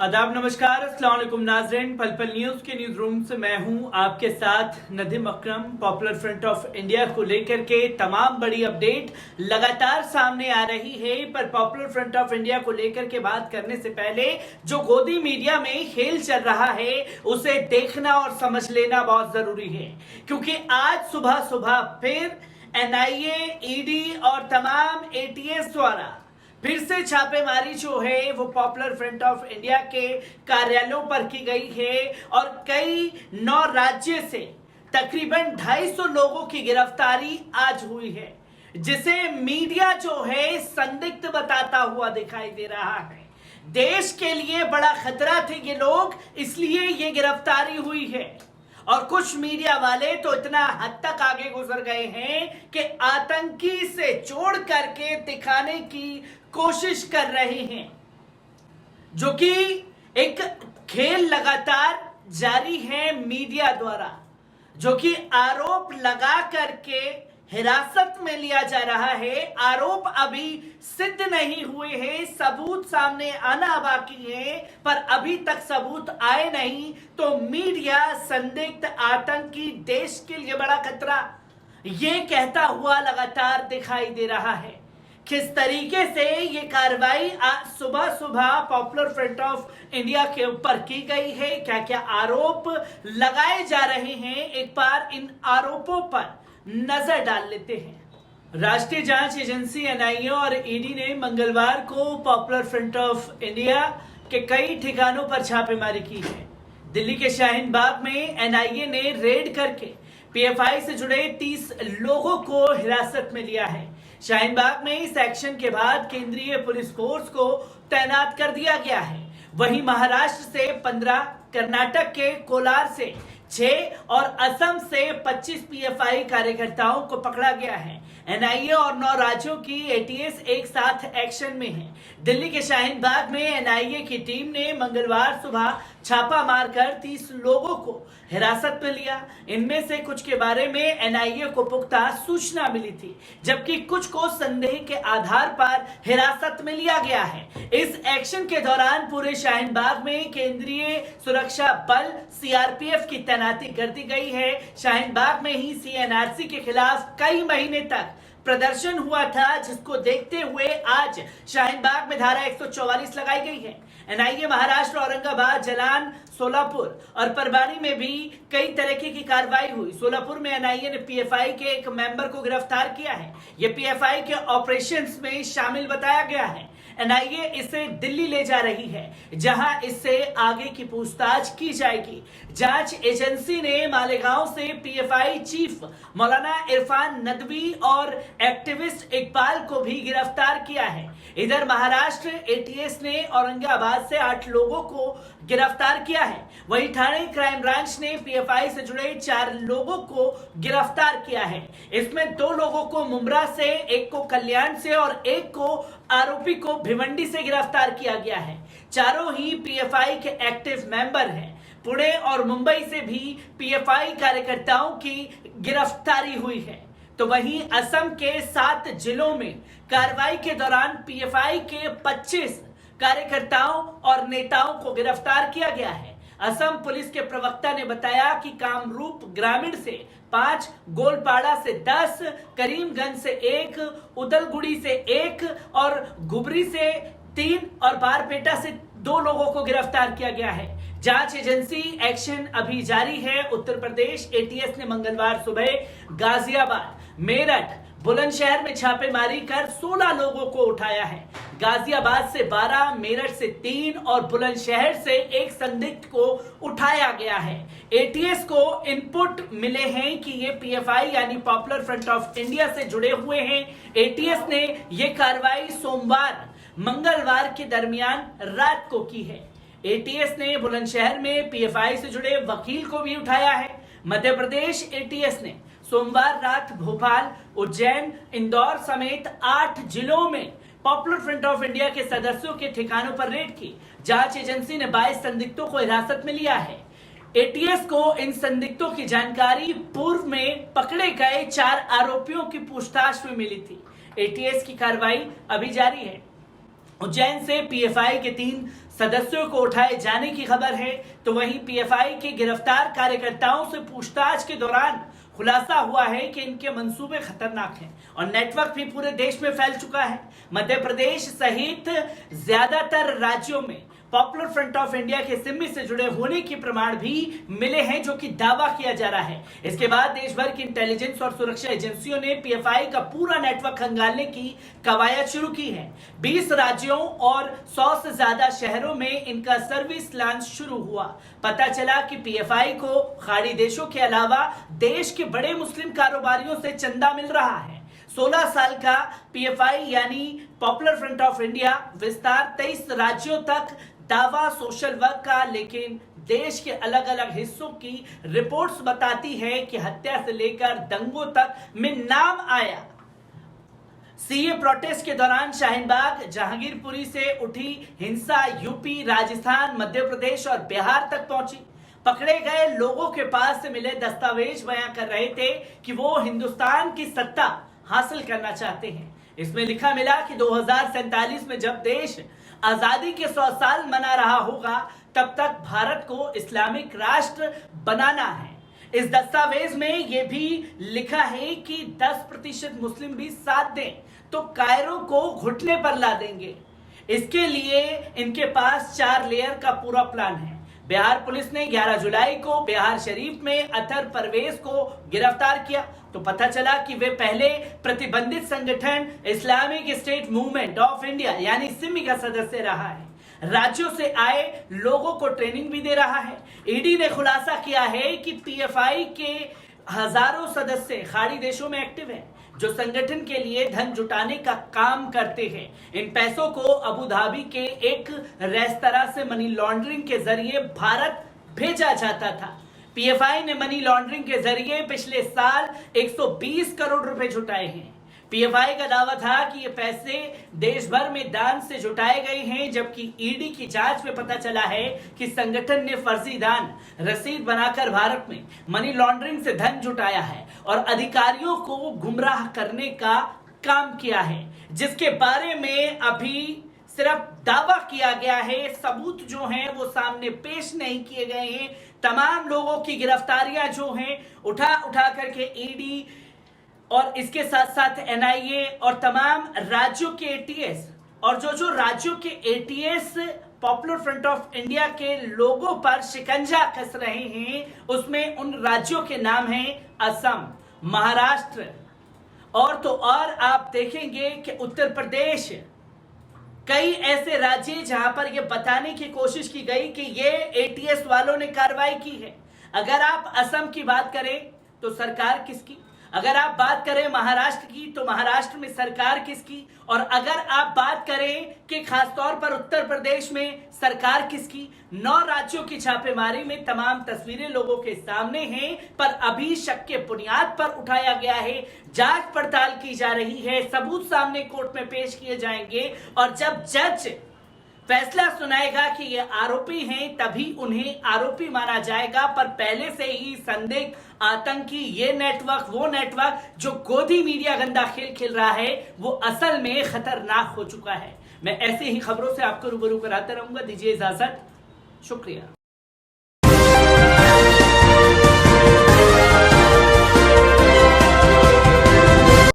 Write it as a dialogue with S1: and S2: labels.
S1: आदाब, नमस्कार, अस्सलाम वालेकुम नाज़रीन। पल पल न्यूज के न्यूज रूम से मैं हूं आपके साथ नदीम अकरम। पॉपुलर फ्रंट ऑफ इंडिया को लेकर के तमाम बड़ी अपडेट लगातार सामने आ रही है, पर पॉपुलर फ्रंट ऑफ इंडिया को लेकर के बात करने से पहले जो गोदी मीडिया में खेल चल रहा है उसे देखना और समझ लेना बहुत जरूरी है, क्योंकि आज सुबह सुबह फिर एनआईए, ईडी और तमाम एटीएस द्वारा फिर से छापेमारी जो है वो पॉपुलर फ्रंट ऑफ इंडिया के कार्यालयों पर की गई है और कई 9 राज्य से तकरीबन 250 लोगों की गिरफ्तारी आज हुई है, जिसे मीडिया जो है संदिग्ध बताता हुआ दिखाई दे रहा है। देश के लिए बड़ा खतरा थे ये लोग, इसलिए ये गिरफ्तारी हुई है। और कुछ मीडिया वाले तो इतना हद तक आगे गुजर गए हैं कि आतंकी से जोड़ करके दिखाने की कोशिश कर रहे हैं, जो कि एक खेल लगातार जारी है मीडिया द्वारा, जो कि आरोप लगा करके हिरासत में लिया जा रहा है। आरोप अभी सिद्ध नहीं हुए हैं, सबूत सामने आना बाकी है, पर अभी तक सबूत आए नहीं तो मीडिया संदिग्ध आतंकी देश के लिए बड़ा खतरा ये कहता हुआ लगातार दिखाई दे रहा है। किस तरीके से ये कार्रवाई आज सुबह सुबह पॉपुलर फ्रंट ऑफ इंडिया के ऊपर की गई है, क्या क्या आरोप लगाए जा रहे हैं, एक बार इन आरोपों पर नजर डाल लेते हैं। राष्ट्रीय जांच एजेंसी एनआईए और ईडी ने मंगलवार को पॉपुलर फ्रंट ऑफ इंडिया के कई ठिकानों पर छापेमारी की है। दिल्ली के शाहीन बाग में एनआईए ने रेड करके पीएफआई से जुड़े 30 लोगों को हिरासत में लिया है। शाहीन बाग में इस एक्शन के बाद केंद्रीय पुलिस फोर्स को तैनात कर दिया गया है। वहीं महाराष्ट्र से 15, कर्नाटक के कोलार से 6 और असम से 25 पीएफआई कार्यकर्ताओं को पकड़ा गया है। एनआईए और 9 राज्यों की एटीएस एक साथ एक्शन में है। दिल्ली के शाहीन बाग में एनआईए की टीम ने मंगलवार सुबह छापा मारकर 30 लोगों को हिरासत में लिया। इनमें से कुछ के बारे में एनआईए को पुख्ता सूचना मिली थी, जबकि कुछ को संदेह के आधार पर हिरासत में लिया गया है। इस एक्शन के दौरान पूरे शाहीन बाग में केंद्रीय सुरक्षा बल सीआरपीएफ की तैनाती कर दी गई है। शाहीन बाग में ही सीएनआरसी के खिलाफ कई महीने तक प्रदर्शन हुआ था, जिसको देखते हुए आज शाहीन बाग में धारा 144 लगाई गई है। एनआईए महाराष्ट्र, औरंगाबाद, जलान, सोलापुर और परवानी में भी कई तरीके की कार्रवाई हुई। सोलापुर में एनआईए ने पीएफआई के एक मेंबर को गिरफ्तार किया है। यह पीएफआई के ऑपरेशंस में शामिल बताया गया है। एनआईए इसे दिल्ली ले जा रही है, जहां इससे आगे की पूछताछ की जाएगी। जांच एजेंसी ने मालेगांव से पीएफआई चीफ मौलाना इरफान नदवी और एक्टिविस्ट इकबाल को भी गिरफ्तार किया है। इधर महाराष्ट्र एटीएस ने औरंगाबाद से 8 लोगों को गिरफ्तार किया है। वहीं ठाणे क्राइम ब्रांच ने पीएफआई से जुड़े 4 लोगों को गिरफ्तार किया है। इसमें 2 लोगों को मुंब्रा से, एक को कल्याण से और एक को आरोपी को भिवंडी से गिरफ्तार किया गया है। चारों ही पीएफआई के एक्टिव मेंबर हैं। पुणे और मुंबई से भी पीएफआई कार्यकर्ताओं की गिरफ्तारी हुई है। तो वहीं असम के 7 जिलों में कार्रवाई के दौरान पीएफआई के 25 कार्यकर्ताओं और नेताओं को गिरफ्तार किया गया है। असम पुलिस के प्रवक्ता ने बताया कि कामरूप ग्रामीण से 5, गोलपाड़ा से 10, करीमगंज से 1, उदलगुड़ी से 1 और गुबरी से 3 और बारपेटा से 2 लोगों को गिरफ्तार किया गया है। जांच एजेंसी एक्शन अभी जारी है। उत्तर प्रदेश एटीएस ने मंगलवार सुबह गाजियाबाद, मेरठ, बुलंदशहर में छापेमारी कर 16 लोगों को उठाया है। गाजियाबाद से 12, मेरठ से 3 और बुलंदशहर से 1 संदिग्ध को उठाया गया है। एटीएस को इनपुट मिले हैं कि ये पीएफआई यानी पॉपुलर फ्रंट ऑफ इंडिया से जुड़े हुए हैं। एटीएस ने ये कार्रवाई सोमवार मंगलवार के दरमियान रात को की है। एटीएस ने बुलंदशहर में पीएफआई से जुड़े वकील को भी उठाया है। मध्य प्रदेश एटीएस ने सोमवार रात भोपाल, उज्जैन, इंदौर समेत 8 जिलों में पॉपुलर फ्रंट ऑफ इंडिया के सदस्यों के ठिकानों पर रेड की। जांच एजेंसी ने 22 संदिग्धों को हिरासत में लिया है। एटीएस को इन संदिग्धों की जानकारी पूर्व में पकड़े गए 4 आरोपियों की पूछताछ में मिली थी। एटीएस की कार्रवाई अभी जारी है। उज्जैन से पीएफआई के 3 सदस्यों को उठाए जाने की खबर है, तो वहीं पीएफआई के गिरफ्तार कार्यकर्ताओं से पूछताछ के दौरान खुलासा हुआ है कि इनके मंसूबे खतरनाक हैं और नेटवर्क भी पूरे देश में फैल चुका है। मध्य प्रदेश सहित ज्यादातर राज्यों में पॉपुलर फ्रंट ऑफ इंडिया के सिम्मी से जुड़े होने के प्रमाण भी मिले हैं, जो कि दावा किया जा रहा है। इसके बाद देश भर की इंटेलिजेंस और सुरक्षा एजेंसियों ने पीएफआई का पूरा नेटवर्क खंगालने की कवायद शुरू की है। 20 राज्यों और 100 से ज्यादा शहरों में इनका सर्विस लॉन्च शुरू हुआ। पता चला कि पीएफआई को खाड़ी देशों के अलावा देश के बड़े मुस्लिम कारोबारियों से चंदा मिल रहा है। 16 साल का पीएफआई यानी पॉपुलर फ्रंट ऑफ इंडिया विस्तार 23 राज्यों तक दावा सोशल वर्क का, लेकिन देश के अलग अलग हिस्सों की रिपोर्ट्स बताती है कि हत्या से लेकर दंगों तक में नाम आया। सीए प्रोटेस्ट के दौरान शाहीनबाग जहांगीरपुरी से उठी हिंसा यूपी, राजस्थान, मध्य प्रदेश और बिहार तक पहुंची। पकड़े गए लोगों के पास से मिले दस्तावेज बयां कर रहे थे कि वो हिंदुस्तान की सत्ता हासिल करना चाहते हैं। इसमें लिखा मिला कि 2047 में जब देश आजादी के 100 साल मना रहा होगा, तब तक भारत को इस्लामिक राष्ट्र बनाना है। इस दस्तावेज में यह भी लिखा है कि 10% मुस्लिम भी साथ दें तो कायरो को घुटने पर ला देंगे। इसके लिए इनके पास 4 लेयर का पूरा प्लान है। बिहार पुलिस ने 11 जुलाई को बिहार शरीफ में अतर परवेज को गिरफ्तार किया, तो पता चला कि वे पहले प्रतिबंधित संगठन Islamic state movement of India यानी सिमी का सदस्य रहा है। राज्यों से आए लोगों को ट्रेनिंग भी दे रहा है। ईडी ने खुलासा किया है कि पीएफआई के हजारों सदस्य खाड़ी देशों में एक्टिव हैं, जो संगठन के लिए धन जुटाने का काम करते हैं। इन पैसों को अबू धाबी के एक रेस्तरां से मनी लॉन्ड्रिंग के जरिए भारत भेजा जाता था। पीएफआई ने मनी लॉन्ड्रिंग के जरिए पिछले साल 120 करोड़ रुपए जुटाए हैं। पीएफआई का दावा था कि ये पैसे देश भर में दान से जुटाए गए हैं, जबकि ईडी की जांच में पता चला है कि संगठन ने फर्जी दान रसीद बनाकर भारत में मनी लॉन्ड्रिंग से धन जुटाया है और अधिकारियों को गुमराह करने का काम किया है, जिसके बारे में अभी सिर्फ दावा किया गया है। सबूत जो हैं वो सामने पेश नहीं किए गए हैं। तमाम लोगों की गिरफ्तारियां जो हैं उठा करके ईडी और इसके साथ साथ एनआईए और तमाम राज्यों के एटीएस और जो राज्यों के ATS popular front of India के लोगों पर शिकंजा कस रहे हैं, उसमें उन राज्यों के नाम हैं असम, महाराष्ट्र और तो और आप देखेंगे कि उत्तर प्रदेश, कई ऐसे राज्य जहां पर यह बताने की कोशिश की गई कि ये एटीएस वालों ने कार्रवाई की है। अगर आप असम की बात करें तो सरकार किसकी, अगर आप बात करें महाराष्ट्र की तो महाराष्ट्र में सरकार किसकी, और अगर आप बात करें कि खासतौर पर उत्तर प्रदेश में सरकार किसकी। 9 राज्यों की छापेमारी में तमाम तस्वीरें लोगों के सामने हैं, पर अभी शक के बुनियाद पर उठाया गया है। जांच पड़ताल की जा रही है, सबूत सामने कोर्ट में पेश किए जाएंगे और जब जज फैसला सुनाएगा कि ये आरोपी हैं, तभी उन्हें आरोपी माना जाएगा। पर पहले से ही संदिग्ध, आतंकी, ये नेटवर्क, वो नेटवर्क जो गोदी मीडिया गंदा खेल खेल रहा है, वो असल में खतरनाक हो चुका है। मैं ऐसे ही खबरों से आपको रूबरू कराता रहूंगा। दीजिए इजाजत, शुक्रिया।